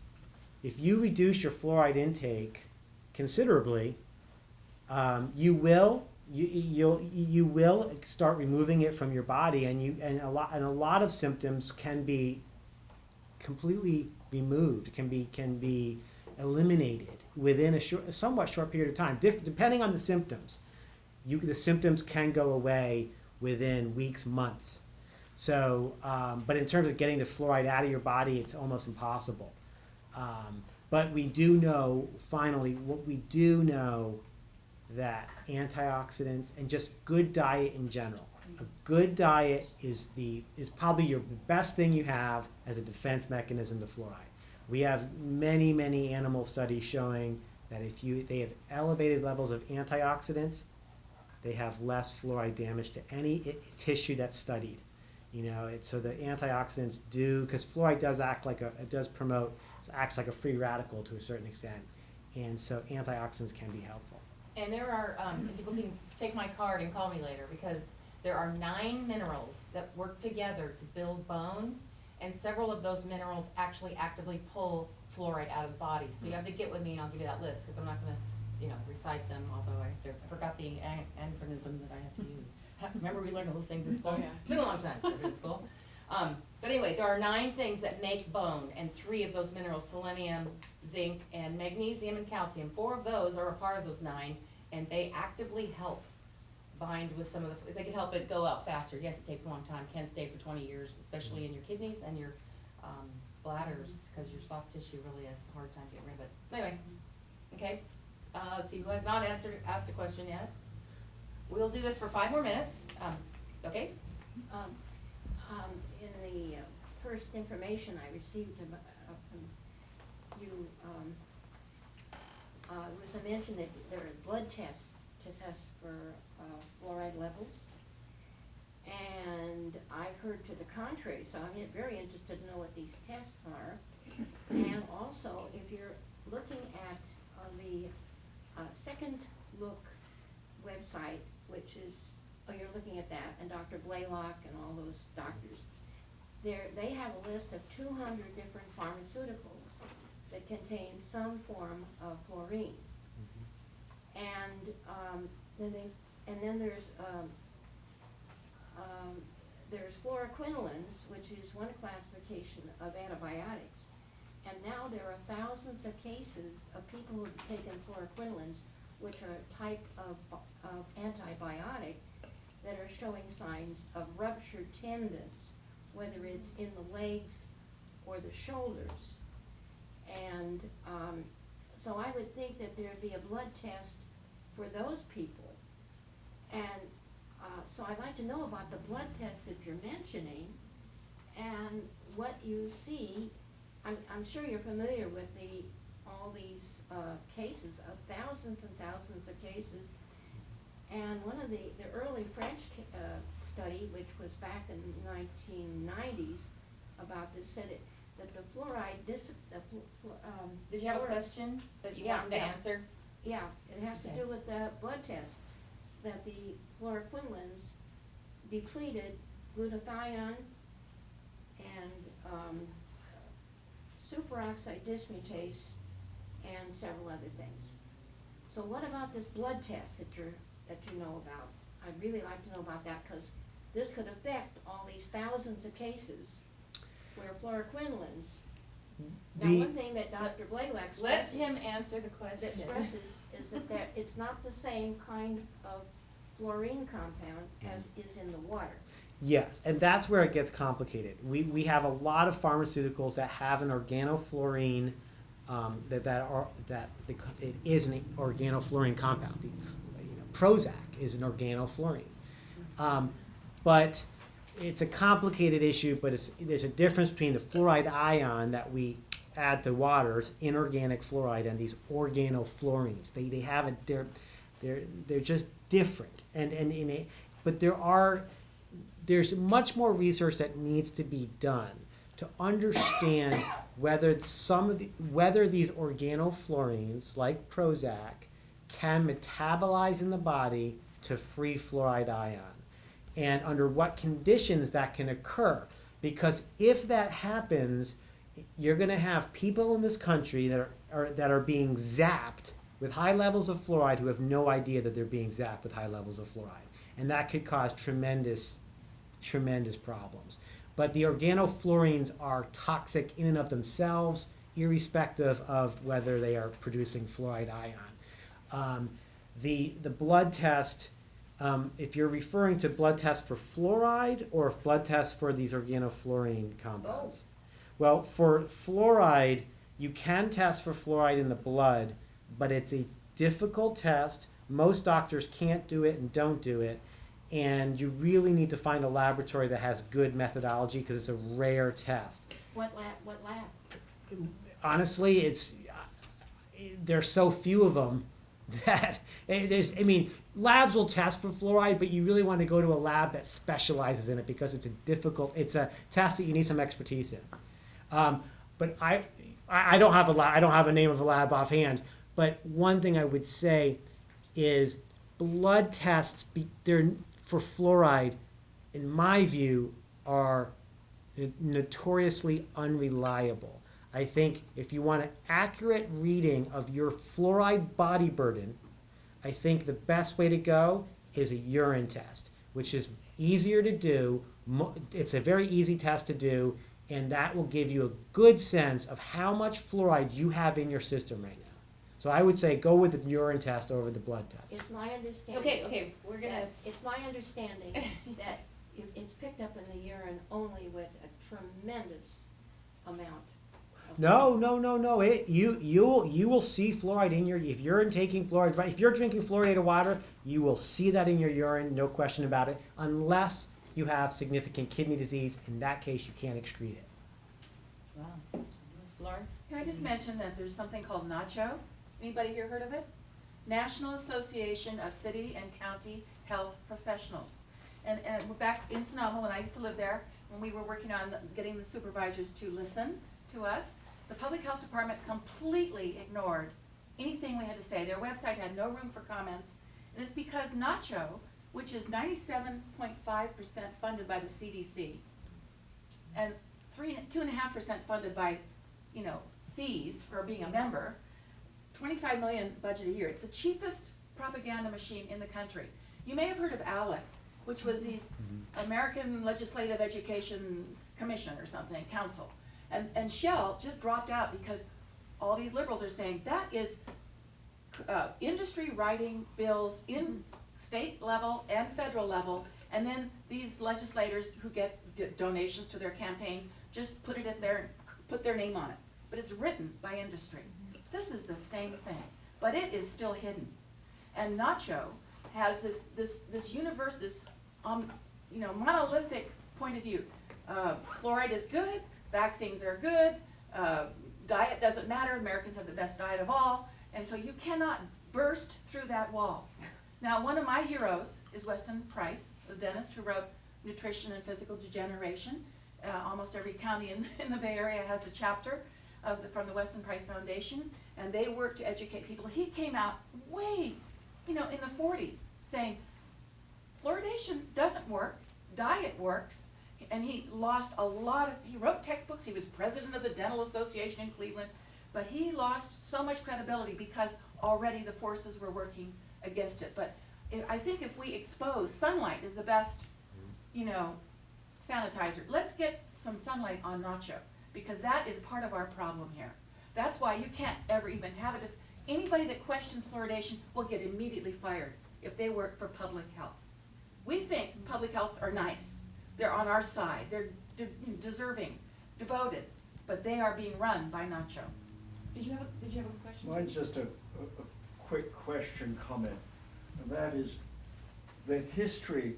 [SPEAKER 3] if you reduce your fluoride intake considerably, you will start removing it from your body, and a lot of symptoms can be completely removed, can be eliminated within a somewhat short period of time, depending on the symptoms. The symptoms can go away within weeks, months. So, but in terms of getting the fluoride out of your body, it's almost impossible. But we do know, finally, that antioxidants and just good diet in general. A good diet is probably your best thing you have as a defense mechanism to fluoride. We have many, many animal studies showing that if they have elevated levels of antioxidants, they have less fluoride damage to any tissue that's studied. So the antioxidants because fluoride does acts like a free radical to a certain extent, and so antioxidants can be helpful.
[SPEAKER 6] And there are, if people can take my card and call me later, because there are 9 minerals that work together to build bone, and several of those minerals actually actively pull fluoride out of the body. So you have to get with me and I'll give you that list, because I'm not gonna, recite them, although I forgot the anachronism that I have to use. Remember we learned those things in school?
[SPEAKER 7] Oh, yeah.
[SPEAKER 6] It's been a long time since I've been in school. But anyway, there are 9 things that make bone, and 3 of those minerals, selenium, zinc, and magnesium and calcium, 4 of those are a part of those 9, and they actively help bind with some of they can help it go out faster. Yes, it takes a long time, can stay for 20 years, especially in your kidneys and your bladders, because your soft tissue really has a hard time getting rid of it. Anyway, okay, let's see, who has not asked a question yet? We'll do this for 5 more minutes, okay?
[SPEAKER 9] In the first information I received from you, was a mention that there are blood tests to test for fluoride levels. And I've heard to the contrary, so I'm very interested to know what these tests are. And also, if you're looking at the Second Look website, which is, you're looking at that, and Dr. Blaylock and all those doctors, they have a list of 200 different pharmaceuticals that contain some form of fluorine. And then there's fluoroquinolines, which is one classification of antibiotics. And now there are thousands of cases of people who have taken fluoroquinolines, which are a type of antibiotic, that are showing signs of ruptured tendons, whether it's in the legs or the shoulders. And so I would think that there'd be a blood test for those people. And so I'd like to know about the blood tests that you're mentioning and what you see. I'm sure you're familiar with all these cases of thousands and thousands of cases. And one of the early French study, which was back in the 1990s, about this, said that the fluoride,
[SPEAKER 6] Did you have a question that you wanted to answer?
[SPEAKER 9] Yeah, it has to do with the blood test, that the fluoroquinolines depleted glutathione and superoxide dismutase and several other things. So what about this blood test that you know about? I'd really like to know about that, because this could affect all these thousands of cases where fluoroquinolines. Now, one thing that Dr. Blaylock
[SPEAKER 6] Let
[SPEAKER 9] stresses,
[SPEAKER 6] him answer the question.
[SPEAKER 9] that stresses is that it's not the same kind of fluorine compound as is in the water.
[SPEAKER 3] Yes, and that's where it gets complicated. We have a lot of pharmaceuticals that have an organofluorine it is an organofluorine compound. Prozac is an organofluorine. But it's a complicated issue, but there's a difference between the fluoride ion that we add to waters, inorganic fluoride, and these organofluorines. They have they're just different. But there's much more research that needs to be done to understand whether these organofluorines, like Prozac, can metabolize in the body to free fluoride ion, and under what conditions that can occur. Because if that happens, you're going to have people in this country that are being zapped with high levels of fluoride who have no idea that they're being zapped with high levels of fluoride, and that could cause tremendous problems. But the organofluorines are toxic in and of themselves, irrespective of whether they are producing fluoride ion. The blood test, if you're referring to blood tests for fluoride or blood tests for these organofluorine compounds. Well, for fluoride, you can test for fluoride in the blood, but it's a difficult test. Most doctors can't do it and don't do it. And you really need to find a laboratory that has good methodology because it's a rare test.
[SPEAKER 9] What lab?
[SPEAKER 3] Honestly, there's so few of them that labs will test for fluoride, but you really want to go to a lab that specializes in it because it's a test that you need some expertise in. But I don't have a name of a lab offhand, but one thing I would say is blood tests, for fluoride, in my view, are notoriously unreliable. I think if you want an accurate reading of your fluoride body burden, I think the best way to go is a urine test, which is easier to do. It's a very easy test to do, and that will give you a good sense of how much fluoride you have in your system right now. So I would say go with the urine test over the blood test.
[SPEAKER 9] It's my understanding.
[SPEAKER 6] Okay, we're gonna,
[SPEAKER 9] It's my understanding that it's picked up in the urine only with a tremendous amount.
[SPEAKER 3] No. You will see fluoride in if you're taking fluoride, right? If you're drinking fluoridated water, you will see that in your urine, no question about it, unless you have significant kidney disease. In that case, you can't excrete it.
[SPEAKER 6] wow. Ms. Laura?
[SPEAKER 4] Can I just mention that there's something called NACHO? Anybody here heard of it? National Association of City and County Health Professionals. And we're back in Sonoma, when I used to live there, when we were working on getting the supervisors to listen to us, the public health department completely ignored anything we had to say. Their website had no room for comments, and it's because NACHO, which is 97.5% funded by the CDC, and 2.5% funded by, fees for being a member, $25 million budget a year. It's the cheapest propaganda machine in the country. You may have heard of ALEC, which was the American Legislative Education Commission or something, council. And Shell just dropped out because all these liberals are saying that is industry writing bills in state level and federal level, and then these legislators who get donations to their campaigns just put it in there, put their name on it. But it's written by industry. This is the same thing, but it is still hidden. And NACHO has this universe, monolithic point of view. Fluoride is good, vaccines are good, diet doesn't matter, Americans have the best diet of all, and so you cannot burst through that wall. Now, one of my heroes is Weston Price, the dentist who wrote Nutrition and Physical Degeneration. Almost every county in the Bay Area has a chapter from the Weston Price Foundation, and they work to educate people. He came out way, in the 40s saying, fluoridation doesn't work, diet works, and he lost he wrote textbooks, he was president of the Dental Association in Cleveland, but he lost so much credibility because already the forces were working against it. But I think if we expose, sunlight is the best, sanitizer. Let's get some sunlight on NACHO, because that is part of our problem here. That's why you can't ever even have it. Anybody that questions fluoridation will get immediately fired if they work for public health. We think public health are nice. They're on our side. They're deserving, devoted, but they are being run by NACHO.
[SPEAKER 6] Did you have a question?
[SPEAKER 10] Mine's just a quick question comment, and that is the history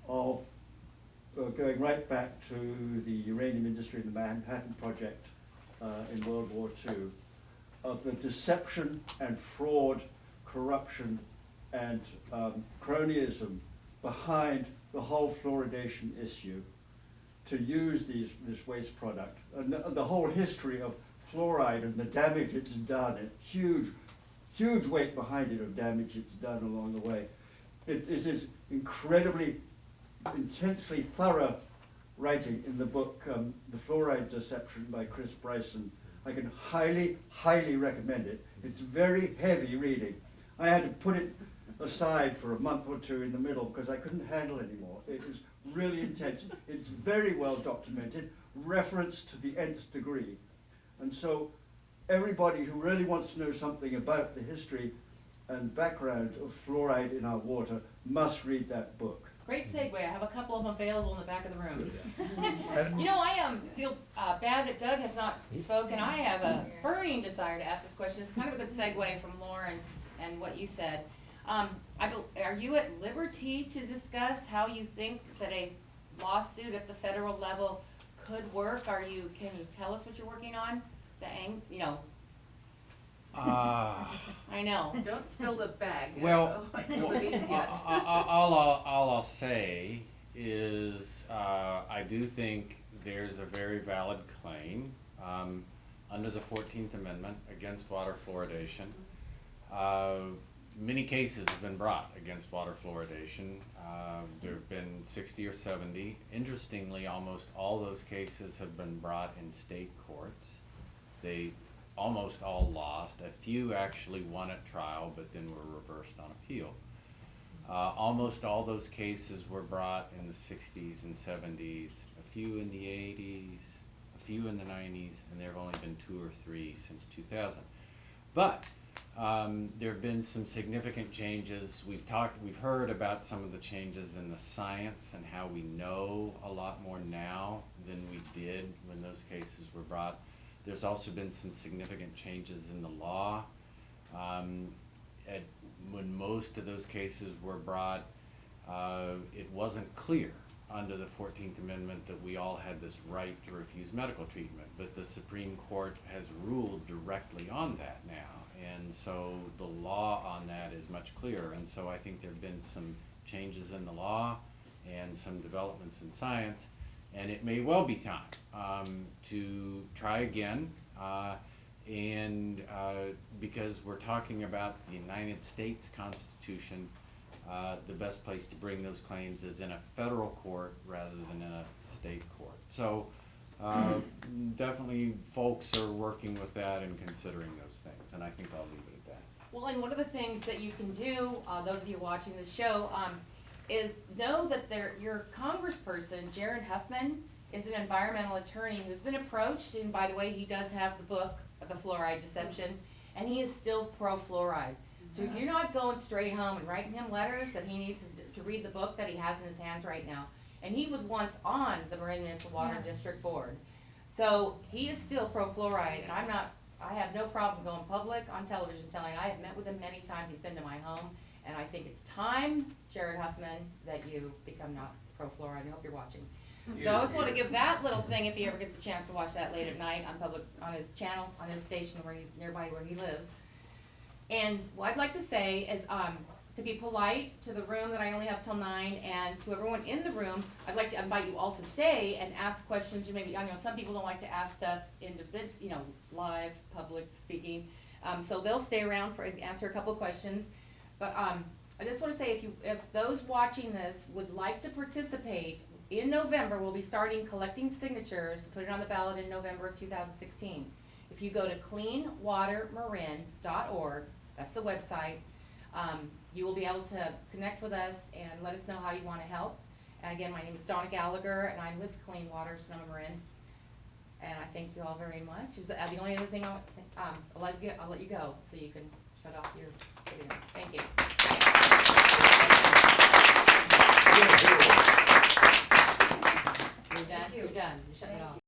[SPEAKER 10] of going right back to the uranium industry and the Manhattan Project in World War II, of the deception and fraud, corruption and cronyism behind the whole fluoridation issue to use this waste product. And the whole history of fluoride and the damage it's done, and huge weight behind it of damage it's done along the way. It is this incredibly, intensely thorough writing in the book, The Fluoride Deception by Chris Bryson. I can highly recommend it. It's very heavy reading. I had to put it aside for a month or two in the middle because I couldn't handle it anymore. It is really intense. It's very well documented, referenced to the nth degree. And so everybody who really wants to know something about the history and background of fluoride in our water must read that book.
[SPEAKER 6] Great segue. I have a couple of them available in the back of the room. You know, I feel bad that Doug has not spoken. I have a burning desire to ask this question. It's kind of a good segue from Lauren and what you said. Are you at liberty to discuss how you think that a lawsuit at the federal level could work? Can you tell us what you're working on? I know.
[SPEAKER 4] Don't spill the bag.
[SPEAKER 5] Well,
[SPEAKER 4] Spill the beans yet.
[SPEAKER 5] all I'll say is I do think there's a very valid claim under the 14th Amendment against water fluoridation. Many cases have been brought against water fluoridation. There have been 60 or 70. Interestingly, almost all those cases have been brought in state courts. They almost all lost. A few actually won at trial, but then were reversed on appeal. Almost all those cases were brought in the 60s and 70s, a few in the 80s, a few in the 90s, and there have only been 2 or 3 since 2000. But there have been some significant changes. We've heard about some of the changes in the science and how we know a lot more now than we did when those cases were brought. There's also been some significant changes in the law. When most of those cases were brought, it wasn't clear under the 14th Amendment that we all had this right to refuse medical treatment, but the Supreme Court has ruled directly on that now, and so the law on that is much clearer. And so I think there have been some changes in the law and some developments in science, and it may well be time to try again, because we're talking about the United States Constitution. The best place to bring those claims is in a federal court rather than in a state court. So definitely folks are working with that and considering those things, and I think I'll leave it at that.
[SPEAKER 6] Well, and one of the things that you can do, those of you watching this show, is know that your congressperson, Jared Huffman, is an environmental attorney who's been approached, and by the way, he does have the book, The Fluoride Deception, and he is still pro-fluoride. So if you're not going straight home and writing him letters that he needs to read the book that he has in his hands right now, and he was once on the Marin Municipal Water District Board. So he is still pro-fluoride, and I have no problem going public on television telling, I have met with him many times, he's been to my home, and I think it's time, Jared Huffman, that you become not pro-fluoride. I hope you're watching. So I just want to give that little thing, if he ever gets a chance to watch that late at night on his channel, on his station nearby where he lives. And what I'd like to say is to be polite to the room that I only have till 9, and to everyone in the room, I'd like to invite you all to stay and ask questions. You may be, some people don't like to ask stuff live, public speaking. So they'll stay around and answer a couple of questions. But I just want to say, if those watching this would like to participate, in November we'll be starting collecting signatures to put it on the ballot in November of 2016. If you go to cleanwatermarin.org, that's the website, you will be able to connect with us and let us know how you want to help. And again, my name is Donna Gallagher, and I'm with Clean Water Sonoma-Marin. And I thank you all very much. The only other thing I'll let you go so you can shut off your video. Thank you. You're done. You're done. You shut it off.